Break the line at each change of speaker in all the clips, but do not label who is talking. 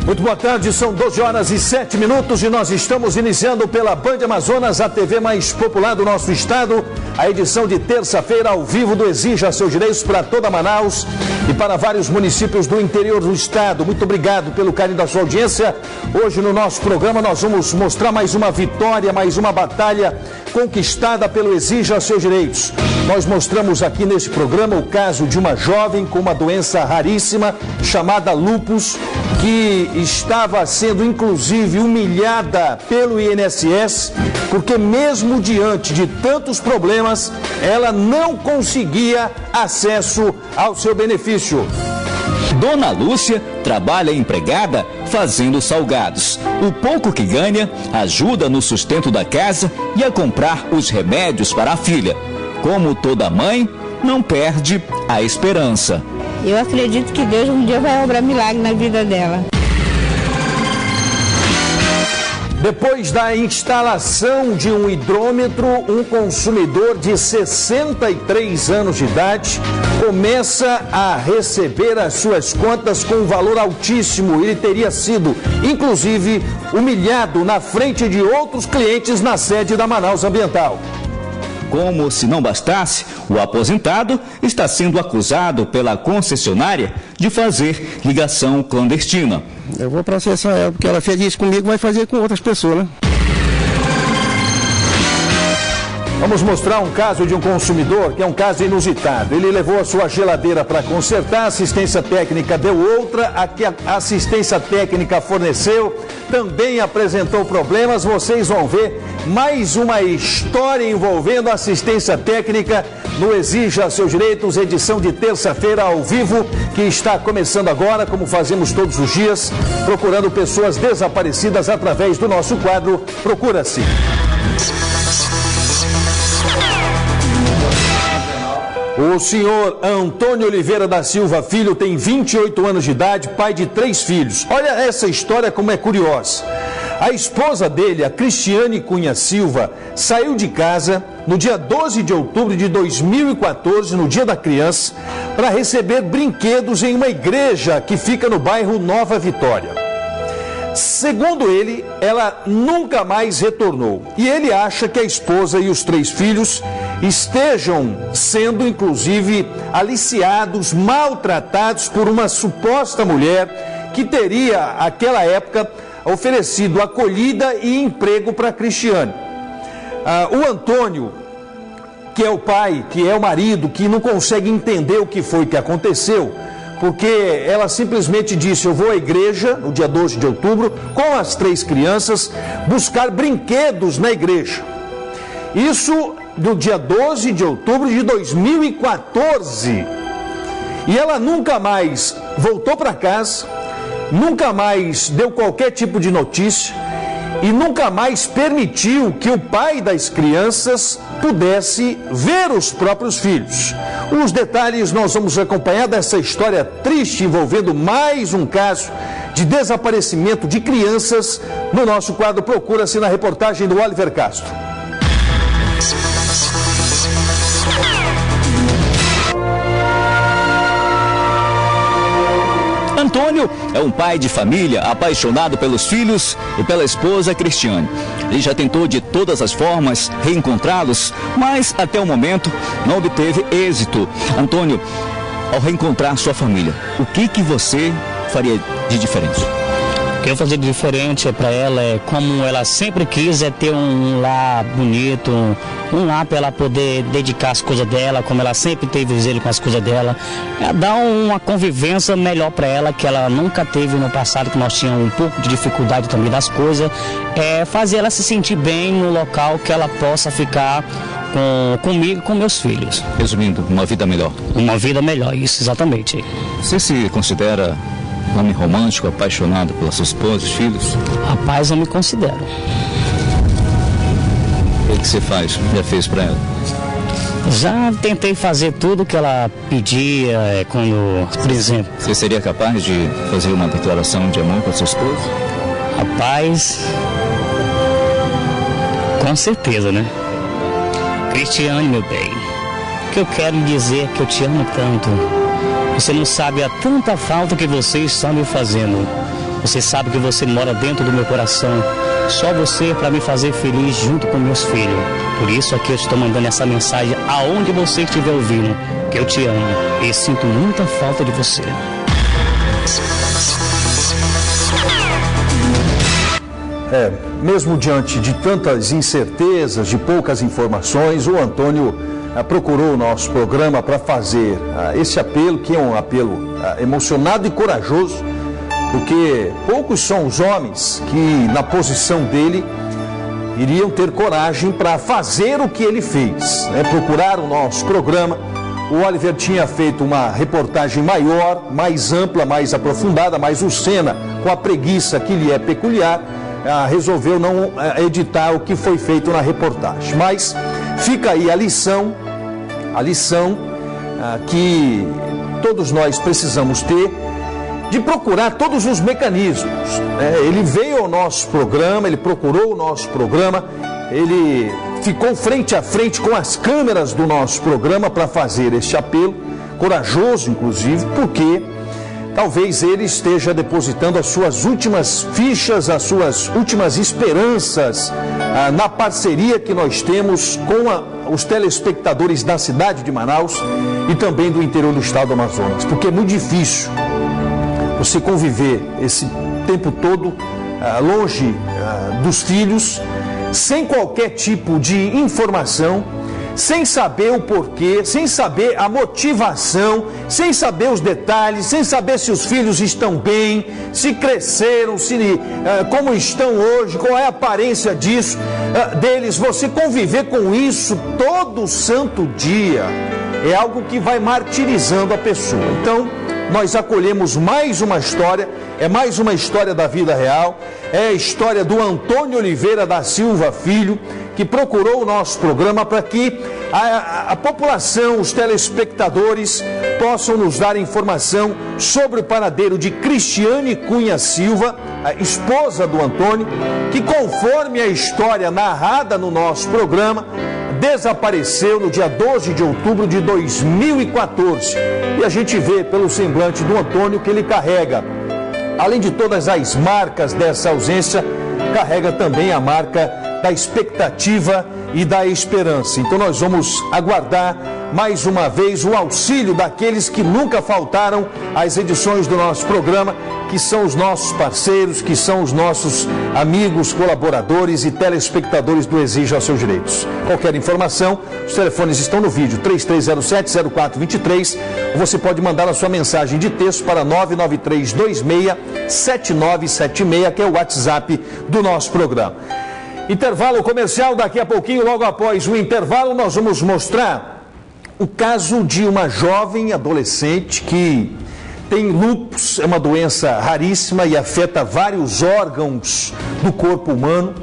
Muito boa tarde, são 12 horas e 7 minutos e nós estamos iniciando pela Band Amazonas, a TV mais popular do nosso estado, a edição de terça-feira ao vivo do Exija Seus Direitos para toda Manaus e para vários municípios do interior do estado. Muito obrigado pelo carinho da sua audiência. Hoje no nosso programa nós vamos mostrar mais uma vitória, mais uma batalha conquistada pelo Exija Seus Direitos. Nós mostramos aqui nesse programa o caso de uma jovem com uma doença raríssima chamada lúpus, que estava sendo inclusive humilhada pelo INSS, porque mesmo diante de tantos problemas, ela não conseguia acesso ao seu benefício.
Dona Lúcia trabalha empregada fazendo salgados. O pouco que ganha ajuda no sustento da casa e a comprar os remédios para a filha. Como toda mãe, não perde a esperança.
Eu acredito que Deus um dia vai obrar milagre na vida dela.
Depois da instalação de um hidrômetro, um consumidor de 63 anos de idade começa a receber as suas contas com um valor altíssimo. Ele teria sido, inclusive, humilhado na frente de outros clientes na sede da Manaus Ambiental.
Como se não bastasse, o aposentado está sendo acusado pela concessionária de fazer ligação clandestina.
Eu vou processar ela, porque ela fez isso comigo, vai fazer com outras pessoas, né?
Vamos mostrar um caso de um consumidor que é um caso inusitado. Ele levou a sua geladeira para consertar, a assistência técnica deu outra, a que a assistência técnica forneceu também apresentou problemas. Vocês vão ver mais uma história envolvendo assistência técnica no Exija Seus Direitos, edição de terça-feira ao vivo, que está começando agora, como fazemos todos os dias, procurando pessoas desaparecidas através do nosso quadro Procura-se. O senhor Antônio Oliveira da Silva Filho tem 28 anos de idade, pai de 3 filhos. Olha essa história como é curiosa. A esposa dele, a Cristiane Cunha Silva, saiu de casa no dia 12 de outubro de 2014, no Dia da Criança, para receber brinquedos em uma igreja que fica no bairro Nova Vitória. Segundo ele, ela nunca mais retornou. E ele acha que a esposa e os 3 filhos estejam sendo, inclusive, aliciados, maltratados por uma suposta mulher que teria, naquela época, oferecido acolhida e emprego para Cristiane. O Antônio, que é o pai, que é o marido, que não consegue entender o que foi que aconteceu, porque ela simplesmente disse: eu vou à igreja no dia 12 de outubro com as 3 crianças buscar brinquedos na igreja. Isso no dia 12 de outubro de 2014. E ela nunca mais voltou para casa, nunca mais deu qualquer tipo de notícia e nunca mais permitiu que o pai das crianças pudesse ver os próprios filhos. Os detalhes nós vamos acompanhar dessa história triste envolvendo mais um caso de desaparecimento de crianças no nosso quadro Procura-se, na reportagem do Oliver Castro.
Antônio é um pai de família apaixonado pelos filhos e pela esposa Cristiane. Ele já tentou de todas as formas reencontrá-los, mas até o momento não obteve êxito. Antônio, ao reencontrar sua família, o que você faria de diferente?
O que eu fazer de diferente para ela é, como ela sempre quis, é ter um lar bonito, um lar para ela poder dedicar as coisas dela, como ela sempre teve zelo com as coisas dela, é dar uma convivência melhor para ela, que ela nunca teve no passado, que nós tínhamos um pouco de dificuldade também das coisas, é fazer ela se sentir bem no local, que ela possa ficar comigo e com meus filhos.
Resumindo, uma vida melhor.
Uma vida melhor, isso, exatamente.
Você se considera um homem romântico, apaixonado pela sua esposa e filhos?
Rapaz, eu me considero.
O que você já fez para ela?
Já tentei fazer tudo que ela pedia, quando, por exemplo...
Você seria capaz de fazer uma declaração de amor para sua esposa?
Rapaz, com certeza, né? Cristiane, meu bem, o que eu quero dizer é que eu te amo tanto. Você não sabe a tanta falta que você está me fazendo. Você sabe que você mora dentro do meu coração. Só você para me fazer feliz junto com meus filhos. Por isso aqui eu estou mandando essa mensagem aonde você estiver ouvindo, que eu te amo e sinto muita falta de você.
Mesmo diante de tantas incertezas, de poucas informações, o Antônio procurou o nosso programa para fazer esse apelo, que é um apelo emocionado e corajoso, porque poucos são os homens que, na posição dele, iriam ter coragem para fazer o que ele fez, procurar o nosso programa. O Oliver tinha feito uma reportagem maior, mais ampla, mais aprofundada, mas o Senna, com a preguiça que lhe é peculiar, resolveu não editar o que foi feito na reportagem. Mas fica aí a lição que todos nós precisamos ter, de procurar todos os mecanismos. Ele veio ao nosso programa, ele procurou o nosso programa, ele ficou frente a frente com as câmeras do nosso programa para fazer este apelo, corajoso inclusive, porque talvez ele esteja depositando as suas últimas fichas, as suas últimas esperanças na parceria que nós temos com os telespectadores da cidade de Manaus e também do interior do estado do Amazonas, porque é muito difícil você conviver esse tempo todo longe dos filhos, sem qualquer tipo de informação, sem saber o porquê, sem saber a motivação, sem saber os detalhes, sem saber se os filhos estão bem, se cresceram, como estão hoje, qual é a aparência deles. Você conviver com isso todo santo dia é algo que vai martirizando a pessoa. Então, nós acolhemos mais uma história, é mais uma história da vida real, é a história do Antônio Oliveira da Silva Filho, que procurou o nosso programa para que a população, os telespectadores, possam nos dar informação sobre o paradeiro de Cristiane Cunha Silva, a esposa do Antônio, que, conforme a história narrada no nosso programa, desapareceu no dia 12 de outubro de 2014. E a gente vê pelo semblante do Antônio que ele carrega, além de todas as marcas dessa ausência, carrega também a marca da expectativa e da esperança. Então nós vamos aguardar mais uma vez o auxílio daqueles que nunca faltaram às edições do nosso programa, que são os nossos parceiros, que são os nossos amigos, colaboradores e telespectadores do Exija aos Seus Direitos. Qualquer informação, os telefones estão no vídeo, 3307-0423, ou você pode mandar a sua mensagem de texto para 99326-7976, que é o WhatsApp do nosso programa. Intervalo comercial, daqui a pouquinho, logo após o intervalo, nós vamos mostrar o caso de uma jovem adolescente que tem lúpus, é uma doença raríssima e afeta vários órgãos do corpo humano.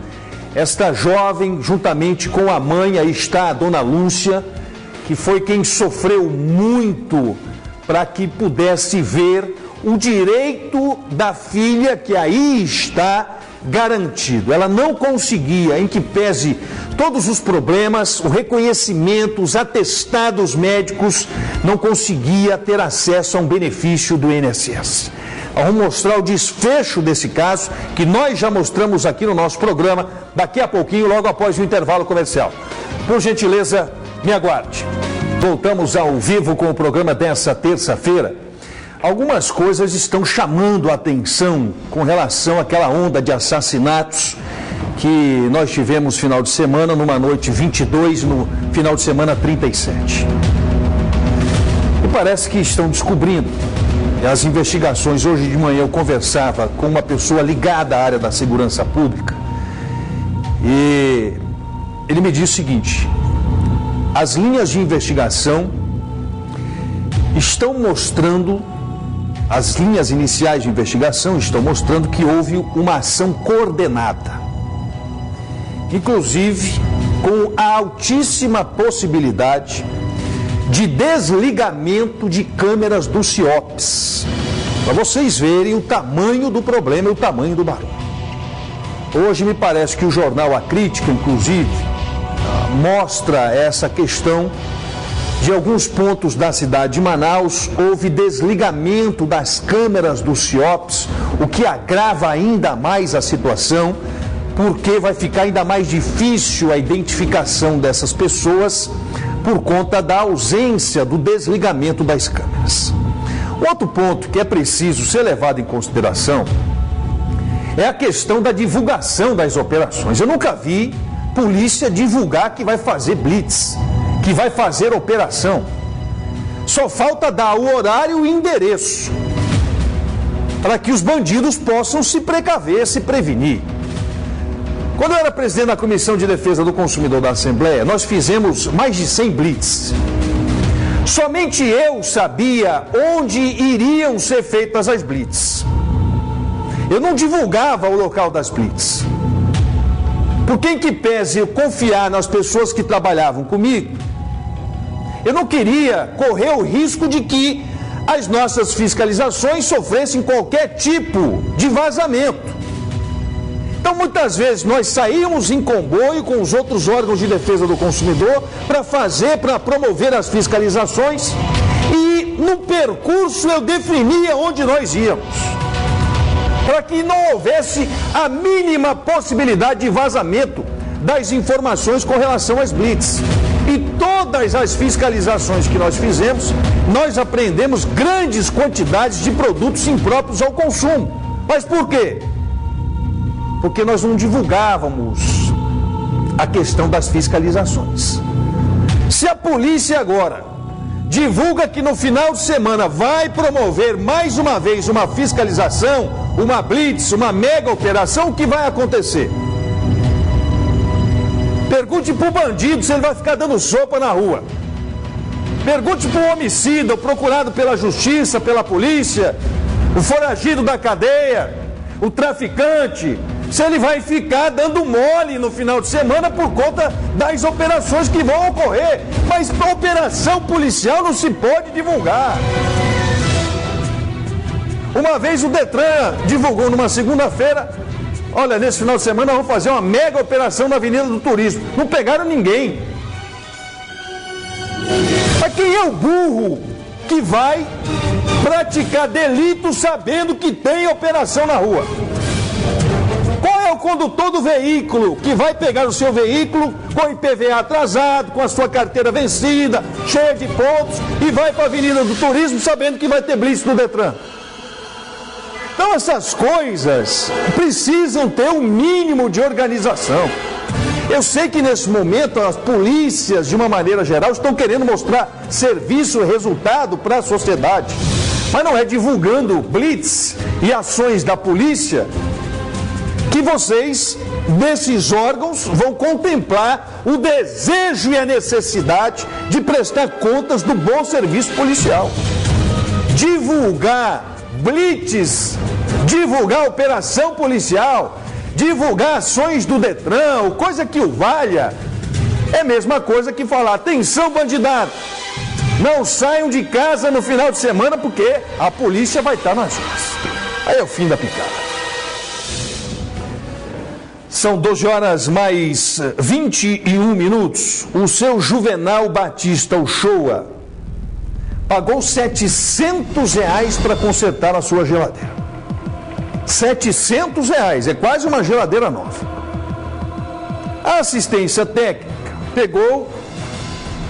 Esta jovem, juntamente com a mãe, aí está a dona Lúcia, que foi quem sofreu muito para que pudesse ver o direito da filha, que aí está garantido. Ela não conseguia, em que pese todos os problemas, o reconhecimento, os atestados médicos, não conseguia ter acesso a um benefício do INSS. Vamos mostrar o desfecho desse caso, que nós já mostramos aqui no nosso programa, daqui a pouquinho, logo após o intervalo comercial. Por gentileza, me aguarde. Voltamos ao vivo com o programa dessa terça-feira. Algumas coisas estão chamando a atenção com relação àquela onda de assassinatos que nós tivemos final de semana, numa noite 22, no final de semana 37. E parece que estão descobrindo as investigações. Hoje de manhã eu conversava com uma pessoa ligada à área da segurança pública e ele me disse o seguinte: as linhas de investigação estão mostrando, as linhas iniciais de investigação estão mostrando que houve uma ação coordenada, inclusive com a altíssima possibilidade de desligamento de câmeras do CIOPS, para vocês verem o tamanho do problema e o tamanho do barulho. Hoje me parece que o jornal A Crítica, inclusive, mostra essa questão de alguns pontos da cidade de Manaus. Houve desligamento das câmeras do CIOPS, o que agrava ainda mais a situação, porque vai ficar ainda mais difícil a identificação dessas pessoas por conta da ausência do desligamento das câmeras. Outro ponto que é preciso ser levado em consideração é a questão da divulgação das operações. Eu nunca vi polícia divulgar que vai fazer blitz, que vai fazer operação. Só falta dar o horário e o endereço para que os bandidos possam se precaver, se prevenir. Quando eu era presidente da Comissão de Defesa do Consumidor da Assembleia, nós fizemos mais de 100 blitz. Somente eu sabia onde iriam ser feitas as blitz. Eu não divulgava o local das blitz. Porque em que pese eu confiar nas pessoas que trabalhavam comigo, eu não queria correr o risco de que as nossas fiscalizações sofressem qualquer tipo de vazamento. Então, muitas vezes, nós saímos em comboio com os outros órgãos de defesa do consumidor para promover as fiscalizações e, no percurso, eu definia onde nós íamos, para que não houvesse a mínima possibilidade de vazamento das informações com relação às blitz. E todas as fiscalizações que nós fizemos, nós apreendemos grandes quantidades de produtos impróprios ao consumo. Mas por quê? Porque nós não divulgávamos a questão das fiscalizações. Se a polícia agora divulga que no final de semana vai promover mais uma vez uma fiscalização, uma blitz, uma mega operação, o que vai acontecer? Pergunte para o bandido se ele vai ficar dando sopa na rua. Pergunte para o homicida, o procurado pela justiça, pela polícia, o foragido da cadeia, o traficante, se ele vai ficar dando mole no final de semana por conta das operações que vão ocorrer. Mas a operação policial não se pode divulgar. Uma vez o Detran divulgou numa segunda-feira: olha, nesse final de semana vamos fazer uma mega operação na Avenida do Turismo. Não pegaram ninguém. Mas quem é o burro que vai praticar delito sabendo que tem operação na rua? Qual é o condutor do veículo que vai pegar o seu veículo com o IPVA atrasado, com a sua carteira vencida, cheia de pontos, e vai para a Avenida do Turismo sabendo que vai ter blitz do Detran? Então essas coisas precisam ter um mínimo de organização. Eu sei que nesse momento as polícias, de uma maneira geral, estão querendo mostrar serviço e resultado para a sociedade. Mas não é divulgando blitz e ações da polícia que vocês, desses órgãos, vão contemplar o desejo e a necessidade de prestar contas do bom serviço policial. Divulgar blitz, divulgar operação policial, divulgar ações do Detran, ou coisa que o valha, é a mesma coisa que falar: atenção, bandidado, não saiam de casa no final de semana porque a polícia vai estar nas ruas. Aí é o fim da picada. São 12 horas mais 21 minutos. O seu Juvenal Batista Uchoa pagou R$700 para consertar a sua geladeira. R$700, é quase uma geladeira nova. A assistência técnica pegou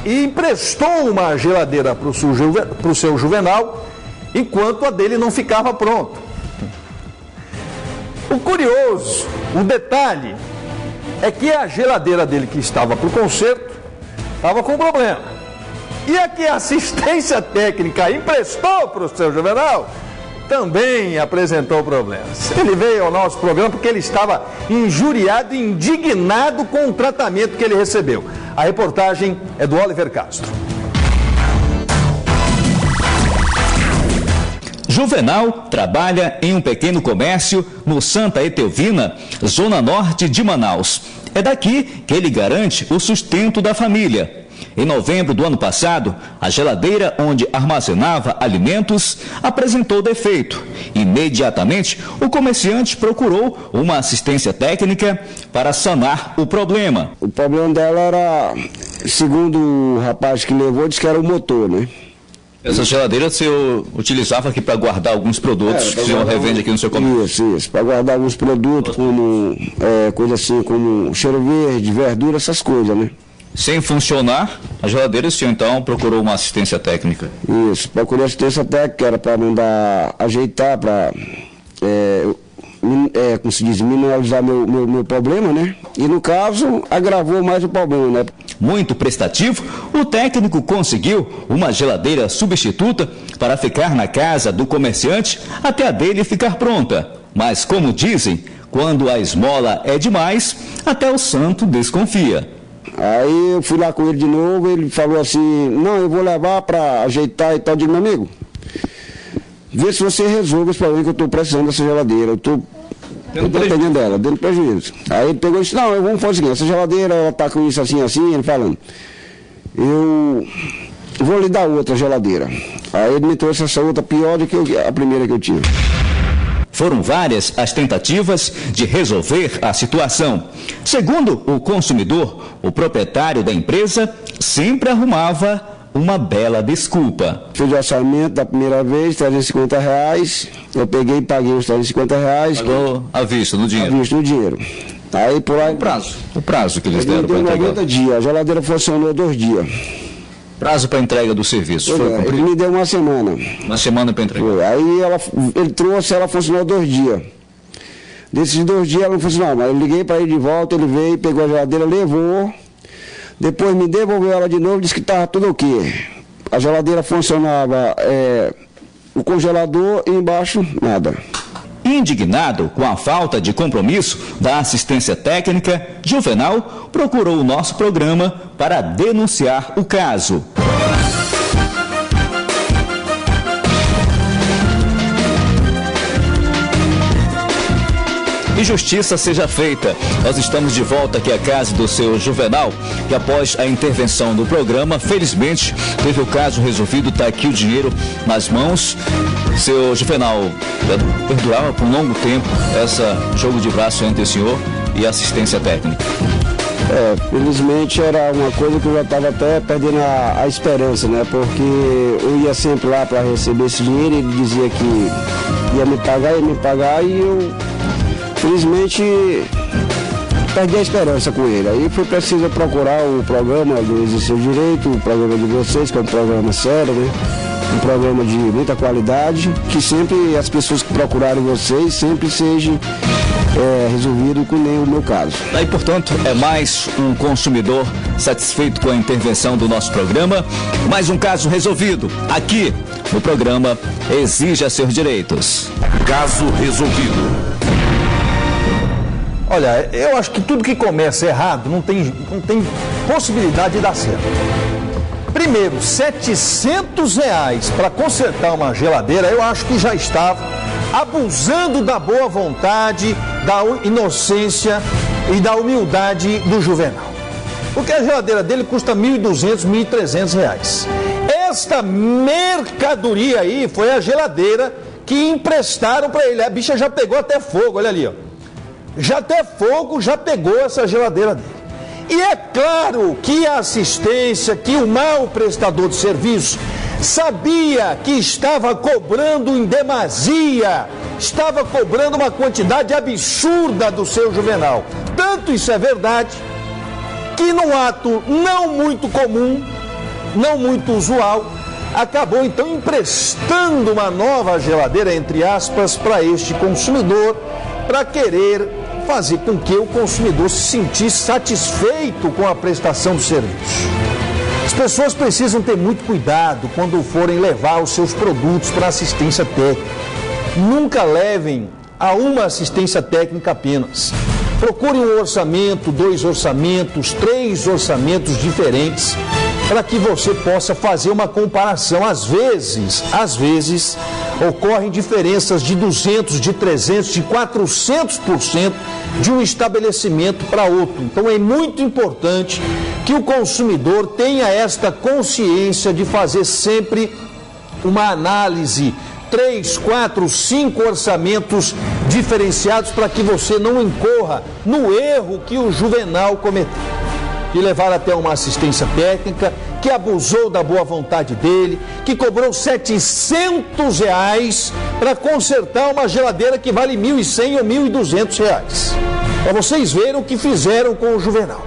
e emprestou uma geladeira para o seu Juvenal, enquanto a dele não ficava pronta. O curioso, o detalhe, é que a geladeira dele que estava para o conserto estava com problema. E a que a assistência técnica emprestou para o seu Juvenal também apresentou problemas. Ele veio ao nosso programa porque ele estava injuriado e indignado com o tratamento que ele recebeu. A reportagem é do Oliver Castro.
Juvenal trabalha em um pequeno comércio no Santa Etelvina, zona norte de Manaus. É daqui que ele garante o sustento da família. Em novembro do ano passado, a geladeira onde armazenava alimentos apresentou defeito. Imediatamente, o comerciante procurou uma assistência técnica para sanar o problema.
O problema dela era, segundo o rapaz que levou, disse que era o motor, né?
Essa geladeira você utilizava aqui para guardar alguns produtos que o senhor revende aqui no seu comércio?
Isso, para guardar alguns produtos, como coisa assim, como cheiro verde, verdura, essas coisas, né?
Sem funcionar a geladeira, o senhor então procurou uma assistência técnica?
Isso, procurei assistência técnica, era para mandar ajeitar, para, como se diz, minimizar meu problema, né? E no caso, agravou mais o problema, né?
Muito prestativo, o técnico conseguiu uma geladeira substituta para ficar na casa do comerciante até a dele ficar pronta. Mas, como dizem, quando a esmola é demais, até o santo desconfia.
Aí eu fui lá com ele de novo, ele falou assim, não, eu vou levar para ajeitar e tal. Eu digo, meu amigo, vê se você resolve esse problema que eu estou precisando dessa geladeira, eu estou dependendo dela, dando prejuízo. Aí ele pegou e disse, não, vamos fazer o seguinte, essa geladeira, ela está com isso assim, ele falando, eu vou lhe dar outra geladeira. Aí ele me trouxe essa outra pior do que a primeira que eu tinha.
Foram várias as tentativas de resolver a situação. Segundo o consumidor, o proprietário da empresa sempre arrumava uma bela desculpa.
Fiz o orçamento da primeira vez, R$350, eu peguei e paguei os R$350.
Pagou à vista, no dinheiro?
À vista, no dinheiro. Aí por aí...
O prazo que eles deram para entregar?
90 dias, a geladeira funcionou 2 dias.
Prazo para entrega do serviço?
Ele me deu uma semana.
Uma semana para entregar?
Foi. Aí ele trouxe, ela funcionou 2 dias. Desses 2 dias ela não funcionou, mas eu liguei para ele de volta, ele veio, pegou a geladeira, levou, depois me devolveu ela de novo, disse que estava tudo ok. A geladeira funcionava, o congelador e embaixo nada.
Indignado com a falta de compromisso da assistência técnica, Juvenal procurou o nosso programa para denunciar o caso. E justiça seja feita. Nós estamos de volta aqui à casa do seu Juvenal, que após a intervenção do programa, felizmente, teve o caso resolvido, está aqui o dinheiro nas mãos. Seu Juvenal, perdurava por um longo tempo esse jogo de braço entre o senhor e a assistência técnica?
Felizmente era uma coisa que eu já estava até perdendo a esperança, né? Porque eu ia sempre lá para receber esse dinheiro e ele dizia que ia me pagar e eu... Felizmente, perdi a esperança com ele. Aí foi preciso procurar o programa do Exercício Direito, o programa de vocês, que é um programa sério, né? Um programa de muita qualidade, que sempre as pessoas que procurarem vocês, sempre seja resolvido com nem o meu caso.
E, portanto, é mais um consumidor satisfeito com a intervenção do nosso programa, mais um caso resolvido aqui no programa Exija Seus Direitos.
Caso resolvido.
Olha, eu acho que tudo que começa errado não tem possibilidade de dar certo. Primeiro, R$700 para consertar uma geladeira, eu acho que já estava abusando da boa vontade, da inocência e da humildade do Juvenal. Porque a geladeira dele custa R$1.200, R$1.300. Esta mercadoria aí foi a geladeira que emprestaram para ele. A bicha já pegou até fogo, olha ali, ó. Já até fogo já pegou essa geladeira dele. E é claro que a assistência, que o mau prestador de serviço sabia que estava cobrando em demasia, estava cobrando uma quantidade absurda do seu Juvenal. Tanto isso é verdade, que num ato não muito comum, não muito usual, acabou então emprestando uma nova geladeira, entre aspas, para este consumidor, para querer fazer com que o consumidor se sentisse satisfeito com a prestação do serviço. As pessoas precisam ter muito cuidado quando forem levar os seus produtos para assistência técnica. Nunca levem a uma assistência técnica apenas. Procure um orçamento, 2 orçamentos, 3 orçamentos diferentes, para que você possa fazer uma comparação. Às vezes, ocorrem diferenças de 200%, de 300%, de 400% de um estabelecimento para outro. Então é muito importante que o consumidor tenha esta consciência de fazer sempre uma análise, 3, 4, 5 orçamentos diferenciados para que você não incorra no erro que o Juvenal cometeu. de levar até uma assistência técnica, que abusou da boa vontade dele, que cobrou R$700 para consertar uma geladeira que vale R$1.100 ou R$1.200. Para vocês verem o que fizeram com o Juvenal.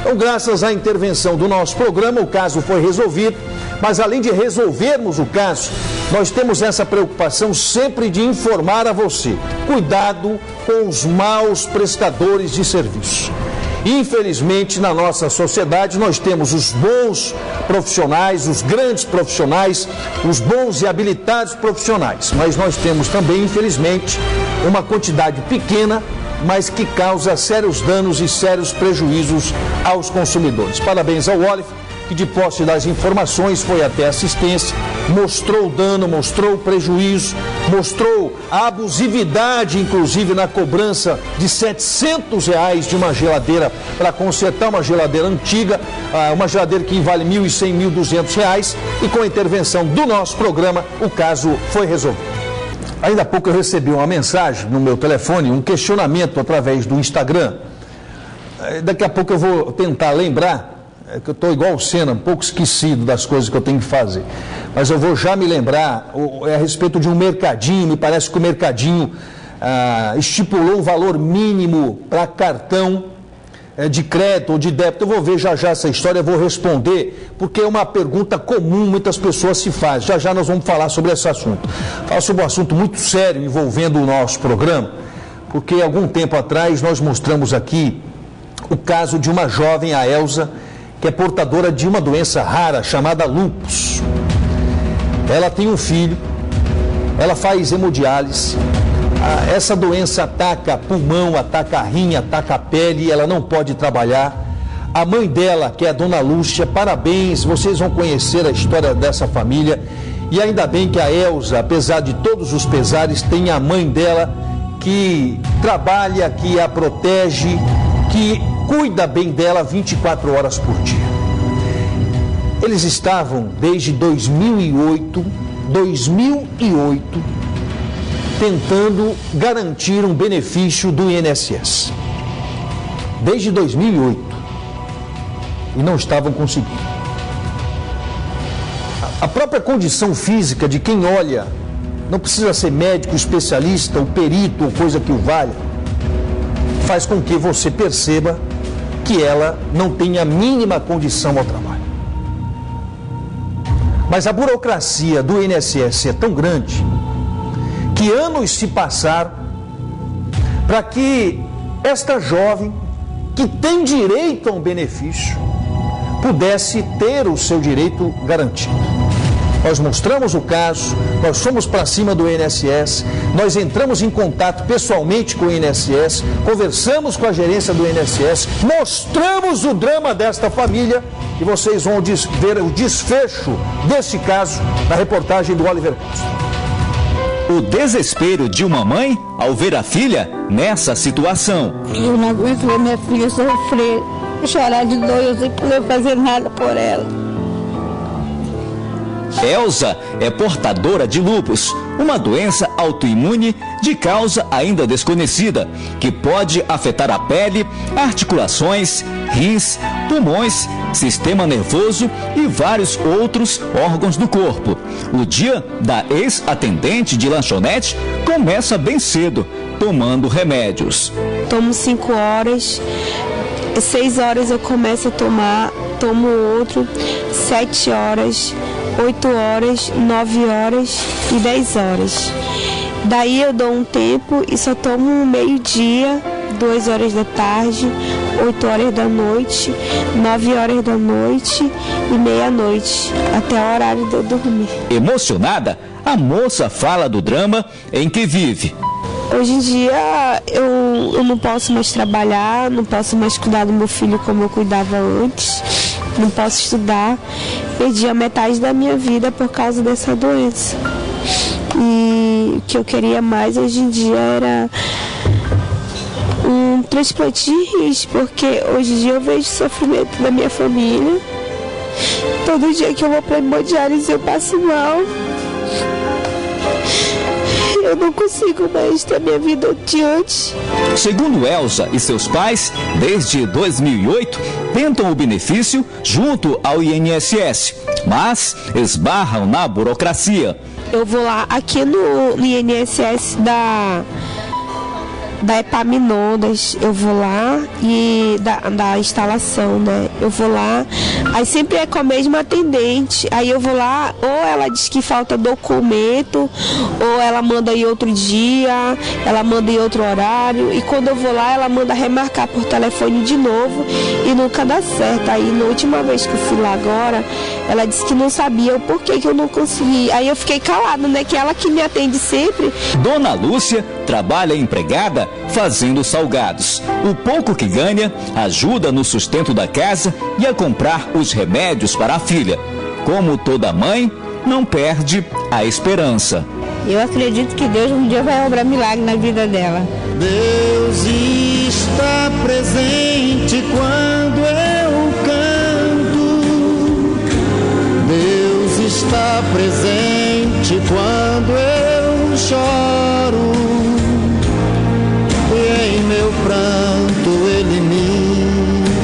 Então, graças à intervenção do nosso programa, o caso foi resolvido, mas além de resolvermos o caso, nós temos essa preocupação sempre de informar a você. Cuidado com os maus prestadores de serviço. Infelizmente, na nossa sociedade, nós temos os bons profissionais, os grandes profissionais, os bons e habilitados profissionais, mas nós temos também, infelizmente, uma quantidade pequena, mas que causa sérios danos e sérios prejuízos aos consumidores. Parabéns ao Oliver, que de posse das informações foi até assistência, mostrou o dano, mostrou o prejuízo, mostrou a abusividade, inclusive na cobrança de R$700 de uma geladeira para consertar uma geladeira antiga, uma geladeira que vale R$1.100, R$1.200, e com a intervenção do nosso programa, o caso foi resolvido. Ainda há pouco eu recebi uma mensagem no meu telefone, um questionamento através do Instagram. Daqui a pouco eu vou tentar lembrar, que eu estou igual o Senna, um pouco esquecido das coisas que eu tenho que fazer. Mas eu vou já me lembrar, a respeito de um mercadinho, me parece que o mercadinho estipulou um valor mínimo para cartão de crédito ou de débito. Eu vou ver já essa história, vou responder, porque é uma pergunta comum, muitas pessoas se fazem. Já nós vamos falar sobre esse assunto. Falar sobre um assunto muito sério envolvendo o nosso programa, porque algum tempo atrás nós mostramos aqui o caso de uma jovem, a Elza, que é portadora de uma doença rara chamada lúpus. Ela tem um filho, ela faz hemodiálise. Essa doença ataca pulmão, ataca a rim, ataca a pele, ela não pode trabalhar. A mãe dela, que é a dona Lúcia, parabéns, vocês vão conhecer a história dessa família. E ainda bem que a Elza, apesar de todos os pesares, tem a mãe dela que trabalha, que a protege, que cuida bem dela 24 horas por dia. Eles estavam desde 2008, tentando garantir um benefício do INSS. Desde 2008. E não estavam conseguindo. A própria condição física de quem olha, não precisa ser médico, especialista, ou perito, ou coisa que o valha, faz com que você perceba que ela não tem a mínima condição ao trabalho. Mas a burocracia do INSS é tão grande que anos se passaram para que esta jovem, que tem direito a um benefício, pudesse ter o seu direito garantido. Nós mostramos o caso, nós fomos para cima do INSS, nós entramos em contato pessoalmente com o INSS, conversamos com a gerência do INSS, mostramos o drama desta família e vocês vão ver o desfecho desse caso na reportagem do Oliver Castro.
O desespero de uma mãe ao ver a filha nessa situação.
Eu não aguento ver minha filha sofrer, chorar de dor, eu sem poder fazer nada por ela.
Elza é portadora de lúpus, uma doença autoimune de causa ainda desconhecida, que pode afetar a pele, articulações, rins, pulmões, sistema nervoso e vários outros órgãos do corpo. O dia da ex-atendente de lanchonete começa bem cedo, tomando remédios.
Tomo 5 horas, 6 horas eu começo a tomar, tomo outro, 7 horas, 8 horas, 9 horas e 10 horas. Daí eu dou um tempo e só tomo meio-dia, 2 horas da tarde, 8 horas da noite, 9 horas da noite e meia-noite, até o horário de eu dormir.
Emocionada, a moça fala do drama em que vive.
Hoje em dia eu não posso mais trabalhar, não posso mais cuidar do meu filho como eu cuidava antes, não posso estudar. Perdi a metade da minha vida por causa dessa doença. E o que eu queria mais hoje em dia era um transplante de rins, porque hoje em dia eu vejo o sofrimento da minha família. Todo dia que eu vou para hemodiálise eu passo mal. eu não consigo mais ter minha vida de antes.
Segundo Elza e seus pais, desde 2008, tentam o benefício junto ao INSS, mas esbarram na burocracia.
Eu vou lá aqui no INSS da Epaminondas, eu vou lá e da instalação, né? Eu vou lá, aí sempre é com a mesma atendente, aí eu vou lá, ou ela diz que falta documento, ou ela manda em outro dia, ela manda em outro horário, e quando eu vou lá, ela manda remarcar por telefone de novo e nunca dá certo. Aí na última vez que eu fui lá agora, ela disse que não sabia o porquê que eu não consegui. Aí eu fiquei calada, né? Que ela que me atende sempre.
Dona Lúcia trabalha empregada fazendo salgados. O pouco que ganha ajuda no sustento da casa e a comprar os remédios para a filha. Como toda mãe, não perde a esperança.
Eu acredito que Deus um dia vai obrar milagre na vida dela.
Deus está presente quando eu canto. Deus está presente quando eu choro. E em meu pranto Ele me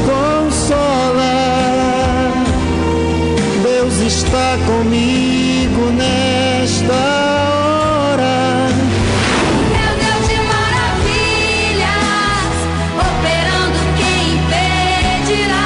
consola. Deus está comigo nesta hora.
Meu Deus de maravilhas, operando quem impedirá.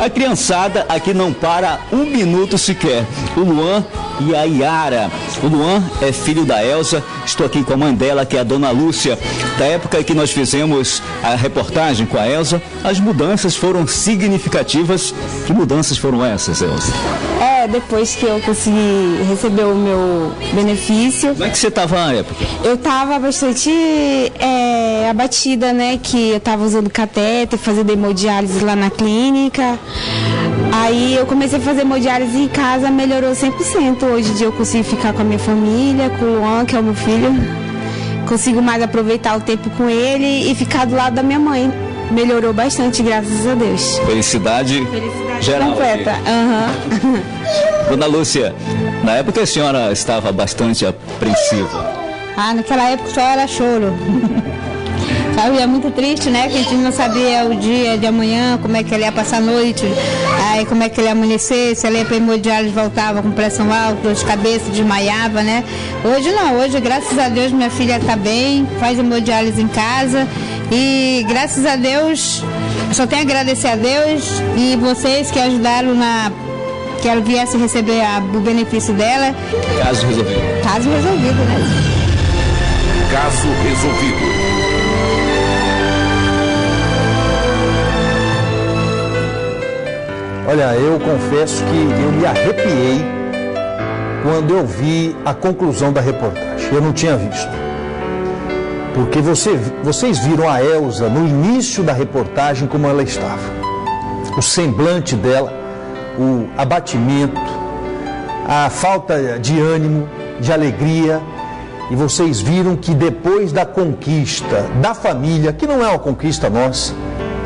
A criançada aqui não para um minuto sequer. O Luan e a Yara. O Luan é filho da Elza. Estou aqui com a mãe dela, que é a Dona Lúcia. Da época que nós fizemos a reportagem com a Elza, as mudanças foram significativas. Que mudanças foram essas, Elza?
Depois que eu consegui receber o meu benefício.
Como é que você estava na época?
Eu estava bastante abatida, né? Que eu estava usando catéter, fazendo hemodiálise lá na clínica. Aí eu comecei a fazer hemodiálise em casa, melhorou 100%. Hoje em dia eu consigo ficar com a minha família, com o Luan, que é o meu filho. Consigo mais aproveitar o tempo com ele e ficar do lado da minha mãe. Melhorou bastante, graças a Deus.
Felicidade geral.
Completa. Uhum.
Dona Lúcia, na época a senhora estava bastante apreensiva.
Naquela época só era choro. Sabe, é muito triste, né? Que a gente não sabia o dia de amanhã, como é que ele ia passar a noite, aí como é que ele ia amanhecer, se ele ia para hemodiálise, voltava com pressão alta, dor de cabeça, desmaiava, né? Hoje não, hoje graças a Deus minha filha está bem, faz hemodiálise em casa e graças a Deus, só tenho a agradecer a Deus e vocês que ajudaram que ela viesse receber o benefício dela.
Caso resolvido.
Caso resolvido, né?
Caso resolvido.
Olha, eu confesso que eu me arrepiei quando eu vi a conclusão da reportagem. Eu não tinha visto. Porque vocês viram a Elza no início da reportagem como ela estava. O semblante dela, o abatimento, a falta de ânimo, de alegria. E vocês viram que depois da conquista da família, que não é uma conquista nossa,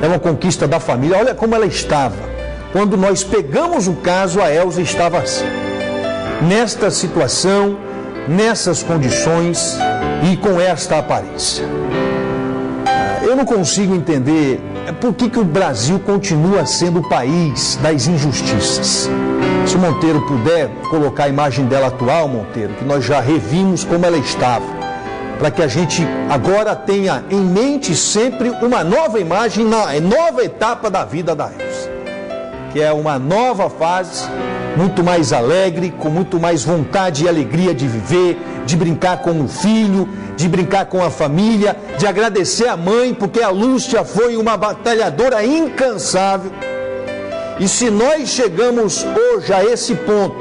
é uma conquista da família, olha como ela estava. Quando nós pegamos o caso, a Elza estava assim, nesta situação, nessas condições e com esta aparência. Eu não consigo entender por que o Brasil continua sendo o país das injustiças. Se o Monteiro puder colocar a imagem dela atual, Monteiro, que nós já revimos como ela estava, para que a gente agora tenha em mente sempre uma nova imagem na nova etapa da vida da Elza. Que é uma nova fase, muito mais alegre, com muito mais vontade e alegria de viver, de brincar com o filho, de brincar com a família, de agradecer a mãe, porque a Lúcia foi uma batalhadora incansável. E se nós chegamos hoje a esse ponto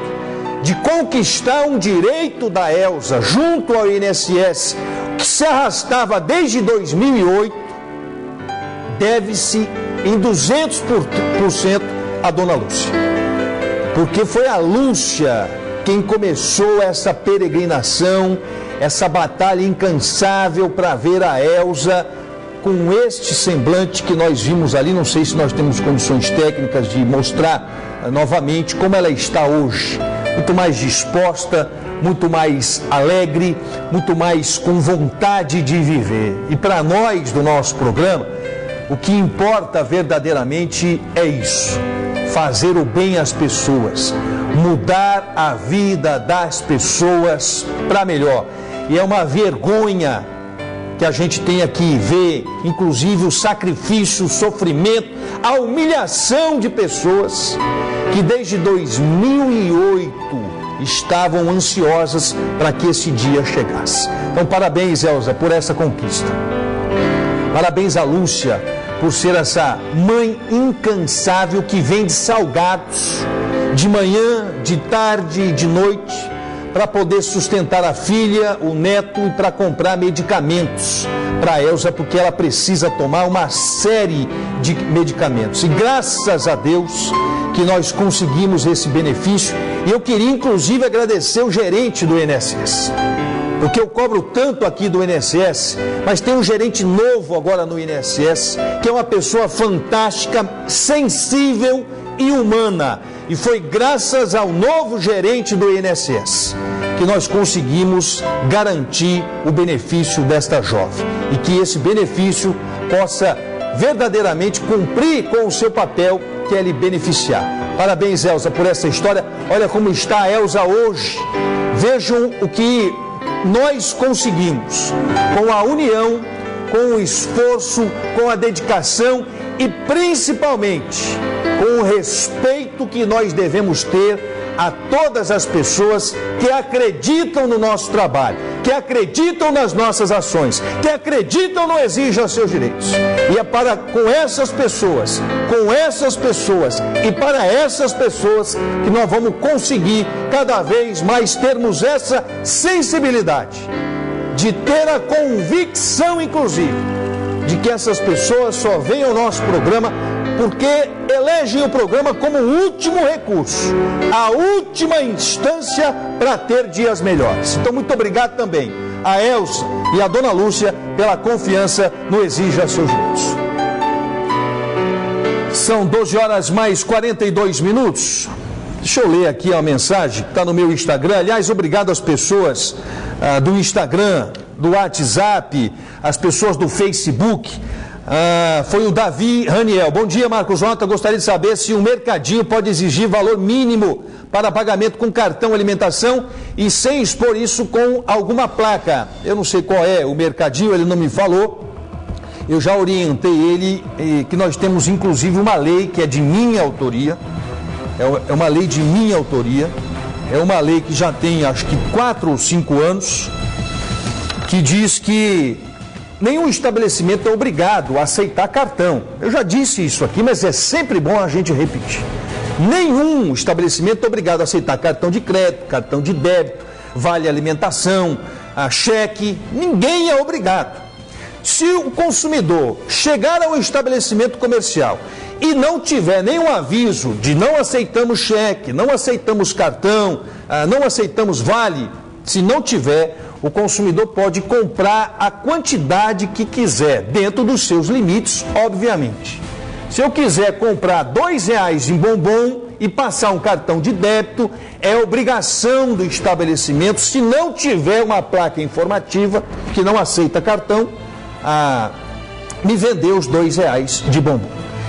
de conquistar um direito da Elza junto ao INSS, que se arrastava desde 2008, deve-se em 200% a Dona Lúcia, porque foi a Lúcia quem começou essa peregrinação, essa batalha incansável para ver a Elza com este semblante que nós vimos ali. Não sei se nós temos condições técnicas de mostrar novamente como ela está hoje, muito mais disposta, muito mais alegre, muito mais com vontade de viver. E para nós do nosso programa, o que importa verdadeiramente é isso: fazer o bem às pessoas, mudar a vida das pessoas para melhor. E é uma vergonha que a gente tenha que ver, inclusive, o sacrifício, o sofrimento, a humilhação de pessoas que desde 2008 estavam ansiosas para que esse dia chegasse. Então, parabéns, Elza, por essa conquista. Parabéns a Lúcia por ser essa mãe incansável que vende salgados de manhã, de tarde e de noite para poder sustentar a filha, o neto e para comprar medicamentos para a Elza, porque ela precisa tomar uma série de medicamentos. E graças a Deus que nós conseguimos esse benefício. E eu queria inclusive agradecer o gerente do INSS, porque eu cobro tanto aqui do INSS, mas tem um gerente novo agora no INSS, que é uma pessoa fantástica, sensível e humana. E foi graças ao novo gerente do INSS que nós conseguimos garantir o benefício desta jovem. E que esse benefício possa verdadeiramente cumprir com o seu papel, que é lhe beneficiar. Parabéns, Elza, por essa história. Olha como está a Elza hoje. Vejam o que nós conseguimos com a união, com o esforço, com a dedicação e principalmente com o respeito que nós devemos ter a todas as pessoas que acreditam no nosso trabalho, que acreditam nas nossas ações, que acreditam no Exija Seus Direitos. E é para com essas pessoas e para essas pessoas que nós vamos conseguir cada vez mais termos essa sensibilidade, de ter a convicção, inclusive, de que essas pessoas só veem ao nosso programa porque elegem o programa como o último recurso, a última instância para ter dias melhores. Então, muito obrigado também a Elza e a Dona Lúcia pela confiança no Exija Seus Direitos. São 12 horas mais 42 minutos. Deixa eu ler aqui a mensagem que está no meu Instagram. Aliás, obrigado às pessoas do Instagram, do WhatsApp, as pessoas do Facebook. Foi o Davi Raniel. Bom dia, Marcos Jota. Gostaria de saber se um mercadinho pode exigir valor mínimo para pagamento com cartão alimentação e sem expor isso com alguma placa. Eu não sei qual é o mercadinho, ele não me falou. Eu já orientei ele que nós temos inclusive uma lei que é de minha autoria. É uma lei de minha autoria. É uma lei que já tem acho que 4 ou 5 anos, que diz que nenhum estabelecimento é obrigado a aceitar cartão. Eu já disse isso aqui, mas é sempre bom a gente repetir. Nenhum estabelecimento é obrigado a aceitar cartão de crédito, cartão de débito, vale alimentação, cheque. Ninguém é obrigado. Se o consumidor chegar ao estabelecimento comercial e não tiver nenhum aviso de não aceitamos cheque, não aceitamos cartão, não aceitamos vale, se não tiver, o consumidor pode comprar a quantidade que quiser, dentro dos seus limites, obviamente. Se eu quiser comprar R$2 em bombom e passar um cartão de débito, é obrigação do estabelecimento, se não tiver uma placa informativa que não aceita cartão, me vender os R$2 de bombom.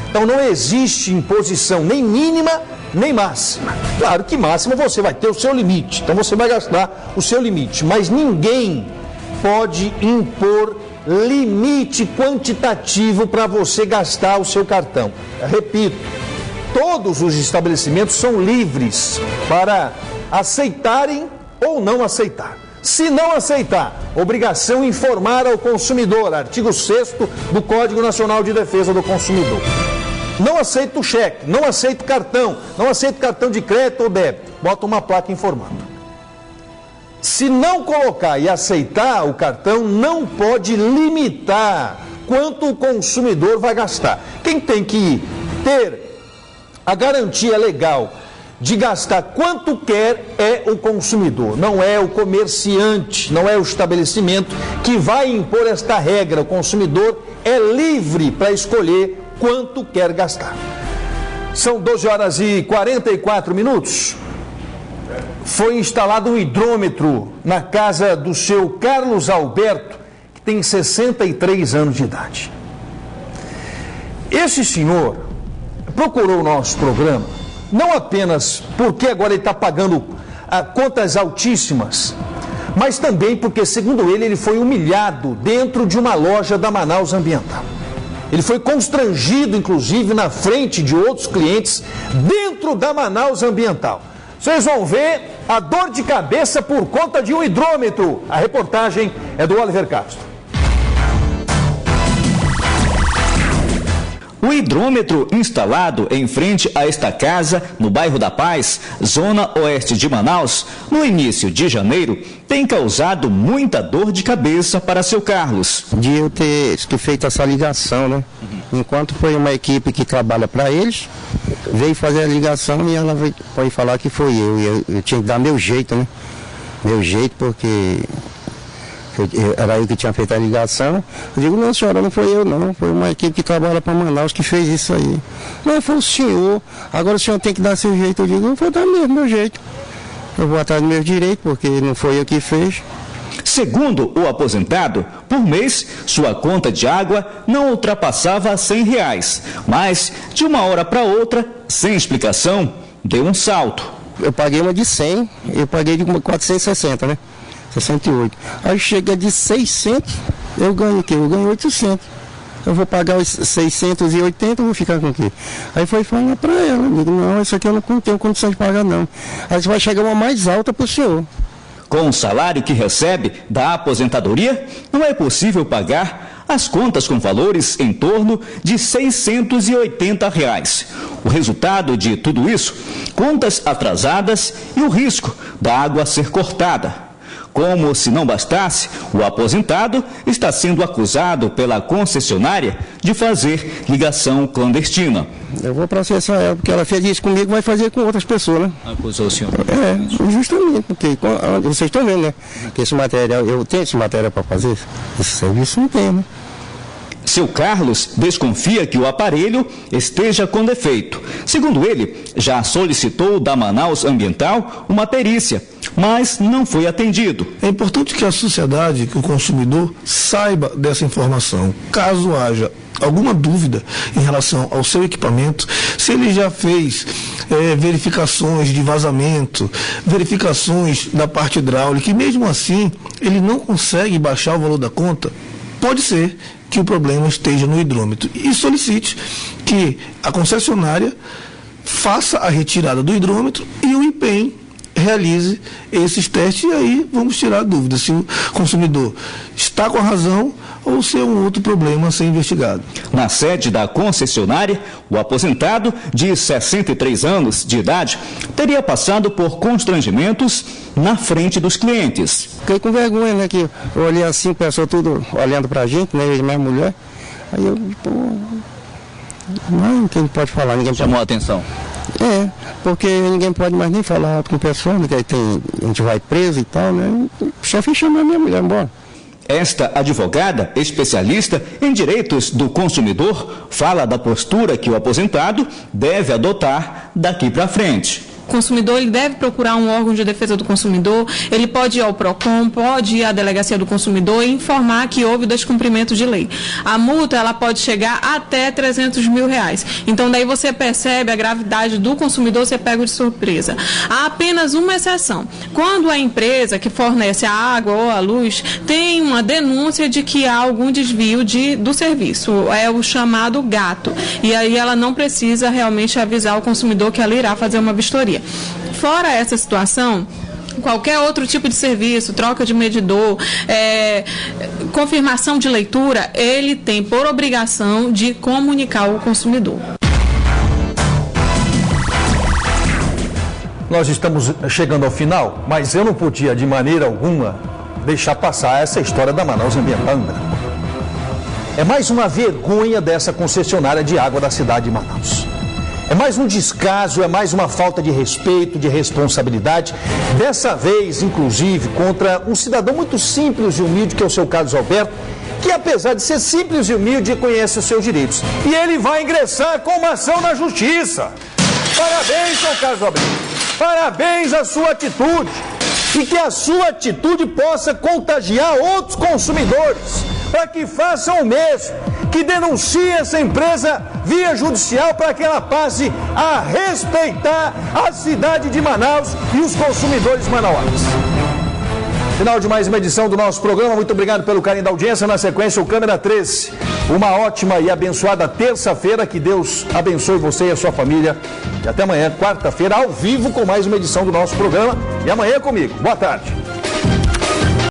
Então não existe imposição nem mínima nem máxima. Claro que máxima você vai ter o seu limite, então você vai gastar o seu limite, mas ninguém pode impor limite quantitativo para você gastar o seu cartão. Eu repito, todos os estabelecimentos são livres para aceitarem ou não aceitar. Se não aceitar, obrigação informar ao consumidor, artigo 6º do Código Nacional de Defesa do Consumidor. Não aceito cheque, não aceito cartão, não aceito cartão de crédito ou débito. Bota uma placa informando. Se não colocar e aceitar o cartão, não pode limitar quanto o consumidor vai gastar. Quem tem que ter a garantia legal de gastar quanto quer é o consumidor, não é o comerciante, não é o estabelecimento que vai impor esta regra. O consumidor é livre para escolher quanto quer gastar. São 12 horas e 44 minutos. foi instalado um hidrômetro na casa do seu Carlos Alberto, que tem 63 anos de idade. Esse senhor procurou o nosso programa, não apenas porque agora ele está pagando contas altíssimas, mas também porque, segundo ele foi humilhado dentro de uma loja da Manaus Ambiental. Ele foi constrangido, inclusive, na frente de outros clientes dentro da Manaus Ambiental. Vocês vão ver a dor de cabeça por conta de um hidrômetro. A reportagem é do Oliver Castro.
O hidrômetro instalado em frente a esta casa, no bairro da Paz, zona oeste de Manaus, no início de janeiro, tem causado muita dor de cabeça para seu Carlos.
De eu ter feito essa ligação, né? Enquanto foi uma equipe que trabalha para eles, veio fazer a ligação e ela veio falar que foi eu tinha que dar meu jeito, né? Meu jeito, porque era eu que tinha feito a ligação. Eu digo, não, senhora, não foi eu não, foi uma equipe que trabalha para Manaus que fez isso aí. Não, foi o senhor, agora o senhor tem que dar seu jeito. Eu digo, eu vou dar mesmo meu jeito. Eu vou atrás do meu direito, porque não foi eu que fez.
Segundo o aposentado, por mês, sua conta de água não ultrapassava R$100, mas de uma hora para outra, sem explicação, deu um salto.
Eu paguei uma de 100, eu paguei de 460, né? 68. Aí chega de 600, eu ganho o quê? Eu ganho 800. Eu vou pagar os 680, eu vou ficar com o quê? Aí foi falar para ela, eu digo, não, isso aqui eu não tenho condição de pagar não. Aí vai chegar uma mais alta para o senhor.
Com o salário que recebe da aposentadoria, não é possível pagar as contas com valores em torno de R$680. O resultado de tudo isso, contas atrasadas e o risco da água ser cortada. Como se não bastasse, o aposentado está sendo acusado pela concessionária de fazer ligação clandestina.
Eu vou processar ela, porque ela fez isso comigo, vai fazer com outras pessoas, né?
Acusou o senhor?
É, justamente, porque vocês estão vendo, né? Que esse material, eu tenho esse material para fazer, esse serviço não tem, né?
Seu Carlos desconfia que o aparelho esteja com defeito. Segundo ele, já solicitou da Manaus Ambiental uma perícia, mas não foi atendido.
É importante que a sociedade, que o consumidor, saiba dessa informação. Caso haja alguma dúvida em relação ao seu equipamento, se ele já fez verificações de vazamento, verificações da parte hidráulica, e mesmo assim ele não consegue baixar o valor da conta, pode ser que o problema esteja no hidrômetro. E solicite que a concessionária faça a retirada do hidrômetro e o IPEM realize esses testes, e aí vamos tirar a dúvida se o consumidor está com a razão ou se é um outro problema a ser investigado.
Na sede da concessionária, o aposentado, de 63 anos de idade, teria passado por constrangimentos na frente dos clientes.
Fiquei com vergonha, né, que eu olhei assim, o pessoal tudo olhando pra gente, né, minha mulher, aí eu, pô, ninguém pode falar, ninguém
chamou a atenção.
É, porque ninguém pode mais nem falar com o pessoal, né, que aí a gente vai preso e tal, né, o chefe chamou a minha mulher embora.
Esta advogada, especialista em direitos do consumidor, fala da postura que o aposentado deve adotar daqui para frente.
O consumidor ele deve procurar um órgão de defesa do consumidor, ele pode ir ao PROCON, pode ir à delegacia do consumidor e informar que houve descumprimento de lei. A multa ela pode chegar até R$300 mil. Então daí você percebe a gravidade do consumidor, você pega de surpresa. Há apenas uma exceção. Quando a empresa que fornece a água ou a luz tem uma denúncia de que há algum desvio do serviço, é o chamado gato. E aí ela não precisa realmente avisar o consumidor que ela irá fazer uma vistoria. Fora essa situação, qualquer outro tipo de serviço, troca de medidor, confirmação de leitura, ele tem por obrigação de comunicar ao consumidor.
Nós estamos chegando ao final, mas eu não podia de maneira alguma deixar passar essa história da Manaus Ambiental. É mais uma vergonha dessa concessionária de água da cidade de Manaus. É mais um descaso, é mais uma falta de respeito, de responsabilidade. Dessa vez, inclusive, contra um cidadão muito simples e humilde, que é o seu Carlos Alberto, que apesar de ser simples e humilde, conhece os seus direitos. E ele vai ingressar com uma ação na justiça. Parabéns, seu Carlos Alberto. Parabéns à sua atitude. E que a sua atitude possa contagiar outros consumidores, para que façam o mesmo, que denunciem essa empresa via judicial para que ela passe a respeitar a cidade de Manaus e os consumidores manauaras. Final de mais uma edição do nosso programa. Muito obrigado pelo carinho da audiência. Na sequência, o Câmera 13. Uma ótima e abençoada terça-feira. Que Deus abençoe você e a sua família. E até amanhã, quarta-feira, ao vivo, com mais uma edição do nosso programa. E amanhã comigo. Boa tarde.